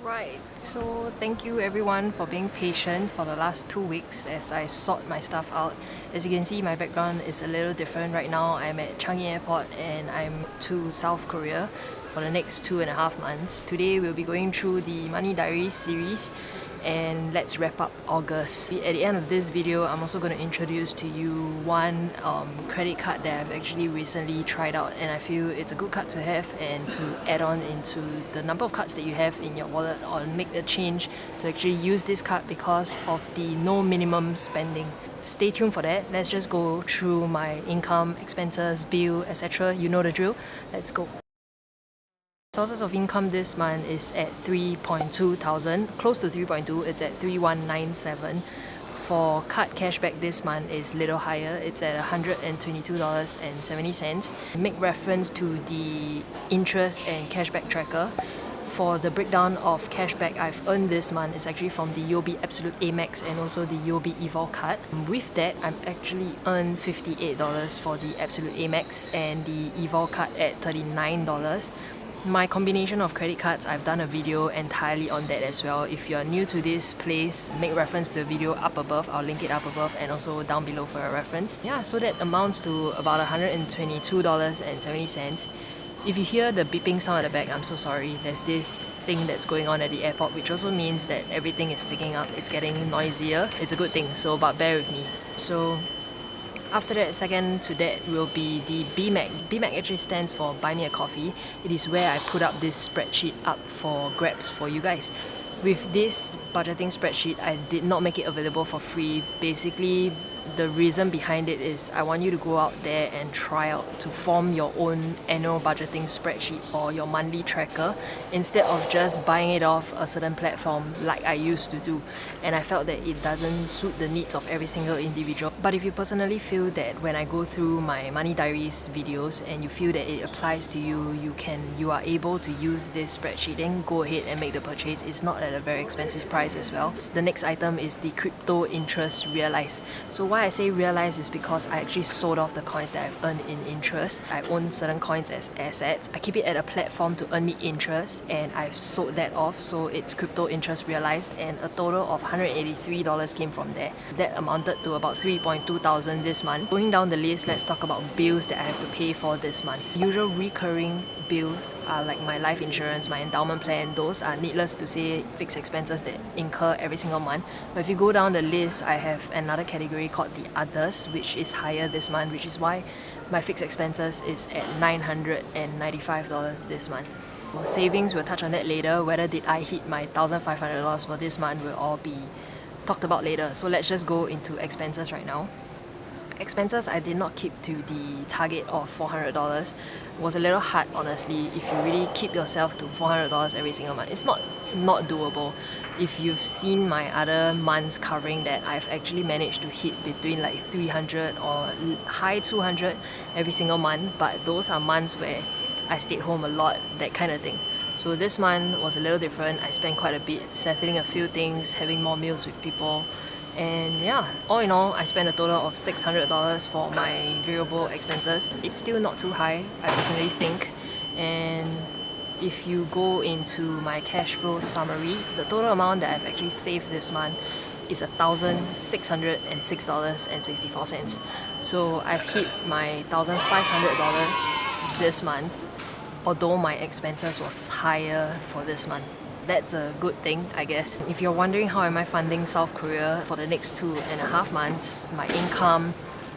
Right, so thank you everyone for being patient for the last 2 weeks as I sort my stuff out. As you can see, my background is a little different. Right now I'm at Changi Airport and I'm to South Korea for the next 2.5 months. Today we'll be going through the Money Diaries series and let's wrap up August. At the end of this video, I'm also going to introduce to you one credit card that I've actually recently tried out, and I feel it's a good card to have and to add on into the number of cards that you have in your wallet, or make the change to actually use this card because of the no minimum spending. Stay tuned for that. Let's just go through my income, expenses, bill, etc. You know the drill. Let's go. Sources of income this month is at 3.2 thousand, close to 3.2, it's at 3197. For card cashback this month is little higher, it's at $122.70. Make reference to the interest and cashback tracker. For the breakdown of cashback I've earned this month is actually from the UOB Absolute Amex and also the UOB Evol card. With that, I'm actually earned $58 for the Absolute Amex and the Evol card at $39. My combination of credit cards, I've done a video entirely on that as well. If you're new to this, please make reference to the video up above. I'll link it up above and also down below for your reference. Yeah, so that amounts to about $122.70. If you hear the beeping sound at the back, I'm so sorry. There's this thing that's going on at the airport, which also means that everything is picking up. It's getting noisier. It's a good thing, but bear with me. So after that, second to that will be the BMAC. BMAC actually stands for Buy Me a Coffee. It is where I put up this spreadsheet up for grabs for you guys. With this budgeting spreadsheet, I did not make it available for free. Basically, the reason behind it is I want you to go out there and try out to form your own annual budgeting spreadsheet or your monthly tracker instead of just buying it off a certain platform like I used to do. And I felt that it doesn't suit the needs of every single individual. But if you personally feel that when I go through my Money Diaries videos and you feel that it applies to you, you are able to use this spreadsheet, then go ahead and make the purchase. It's not at a very expensive price as well. The next item is the crypto interest realized. So why I say realize is because I actually sold off the coins that I've earned in interest. I own certain coins as assets. I keep it at a platform to earn me interest and I've sold that off, so it's crypto interest realized, and a total of $183 came from there. That amounted to about 3.2 thousand this month. Going down the list, let's talk about bills that I have to pay for this month. Usual recurring bills are like my life insurance, my endowment plan. Those are, needless to say, fixed expenses that incur every single month. But if you go down the list, I have another category called the others, which is higher this month, which is why my fixed expenses is at $995 this month. Well, savings, we'll touch on that later. Whether did I hit my $1,500 for this month will all be talked about later. So let's just go into expenses right now. Expenses, I did not keep to the target of $400. It was a little hard, honestly. If you really keep yourself to $400 every single month, it's not doable. If you've seen my other months covering that, I've actually managed to hit between like 300 or high 200 every single month, but those are months where I stayed home a lot, that kind of thing. So this month was a little different. I spent quite a bit settling a few things, having more meals with people. And yeah, all in all, I spent a total of $600 for my variable expenses. It's still not too high, I personally think. And if you go into my cash flow summary, the total amount that I've actually saved this month is $1,606.64. So I've hit my $1,500 this month, although my expenses was higher for this month. That's a good thing, I guess. If you're wondering how am I funding South Korea for the next 2.5 months, my income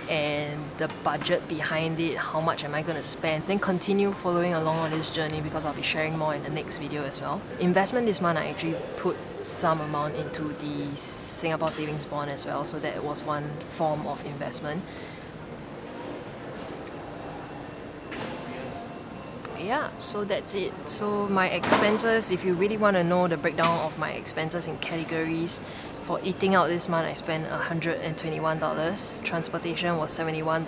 and the budget behind it, how much am I going to spend, then continue following along on this journey because I'll be sharing more in the next video as well. Investment this month, I actually put some amount into the Singapore savings bond as well, so that was one form of investment. Yeah, so that's it. So my expenses, if you really want to know the breakdown of my expenses in categories, for eating out this month I spent $121. Transportation was $71.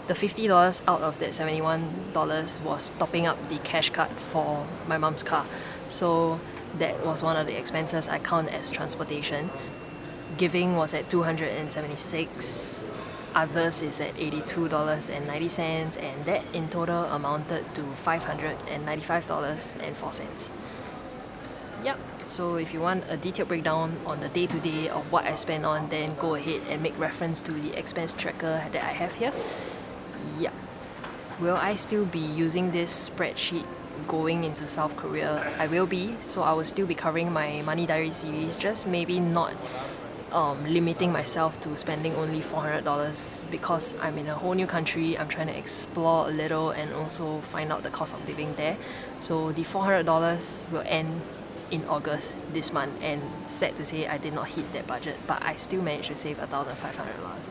The $50 out of that $71 was topping up the cash card for my mom's car. So that was one of the expenses I count as transportation. Giving was at $276. Others is at $82.90, and that in total amounted to $595.04. Yep, so if you want a detailed breakdown on the day-to-day of what I spend on, then go ahead and make reference to the expense tracker that I have here. Yep. Will I still be using this spreadsheet going into South Korea? I will be, so I will still be covering my Money Diary series, just maybe not limiting myself to spending only $400 because I'm in a whole new country. I'm trying to explore a little and also find out the cost of living there. So the $400 will end in August this month, and sad to say I did not hit that budget, but I still managed to save $1,500.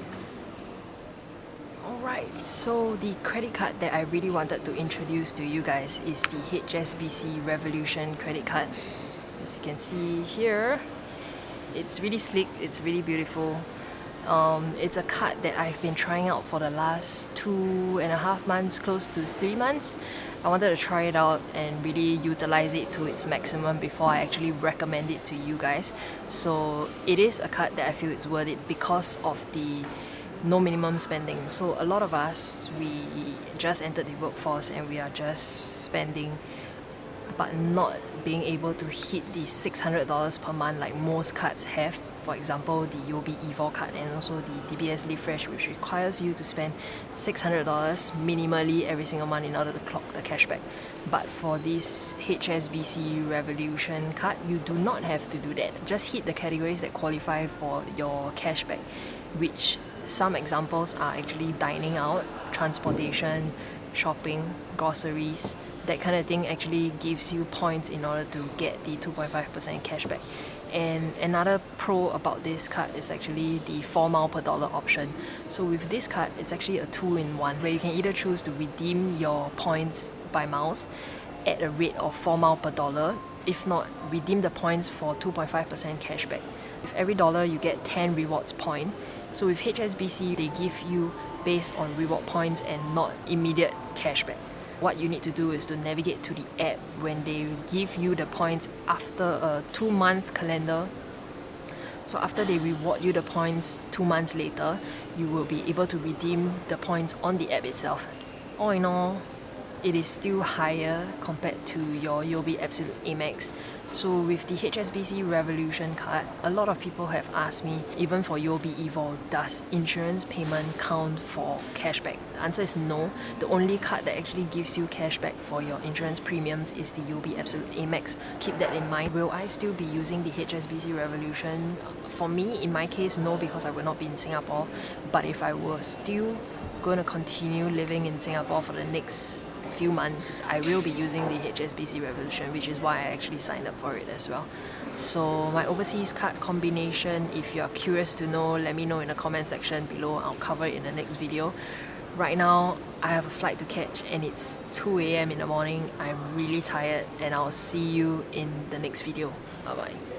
Alright, so the credit card that I really wanted to introduce to you guys is the HSBC Revolution credit card. As you can see here, it's really sleek, it's really beautiful. It's a card that I've been trying out for the last 2.5 months, close to 3 months. I wanted to try it out and really utilize it to its maximum before I actually recommend it to you guys. So it is a card that I feel it's worth it because of the no minimum spending. So a lot of us, we just entered the workforce and we are just spending but not being able to hit the $600 per month like most cards have. For example, the UOB Evol card and also the DBS Live Fresh, which requires you to spend $600 minimally every single month in order to clock the cashback. But for this HSBC Revolution card, you do not have to do that. Just hit the categories that qualify for your cashback, which some examples are actually dining out, transportation, shopping, groceries. That kind of thing actually gives you points in order to get the 2.5% cashback. And another pro about this card is actually the 4 miles per dollar option. So with this card, it's actually a 2-in-1 where you can either choose to redeem your points by miles at a rate of 4 miles per dollar. If not, redeem the points for 2.5% cashback. With every dollar, you get 10 rewards point. So with HSBC, they give you based on reward points and not immediate cashback. What you need to do is to navigate to the app when they give you the points after a 2-month calendar. So after they reward you the points 2 months later, you will be able to redeem the points on the app itself. All in all, it is still higher compared to your UOB Absolute Amex. So with the HSBC Revolution card, a lot of people have asked me, even for UOB Evol, does insurance payment count for cashback? The answer is no. The only card that actually gives you cashback for your insurance premiums is the UOB Absolute Amex. Keep that in mind. Will I still be using the HSBC Revolution? For me, in my case, no, because I will not be in Singapore. But if I were still going to continue living in Singapore for the next few months, I will be using the HSBC Revolution, which is why I actually signed up for it as well. So my overseas card combination, if you're curious to know, let me know in the comment section below. I'll cover it in the next video. Right now, I have a flight to catch and it's 2 a.m. in the morning. I'm really tired and I'll see you in the next video. Bye bye.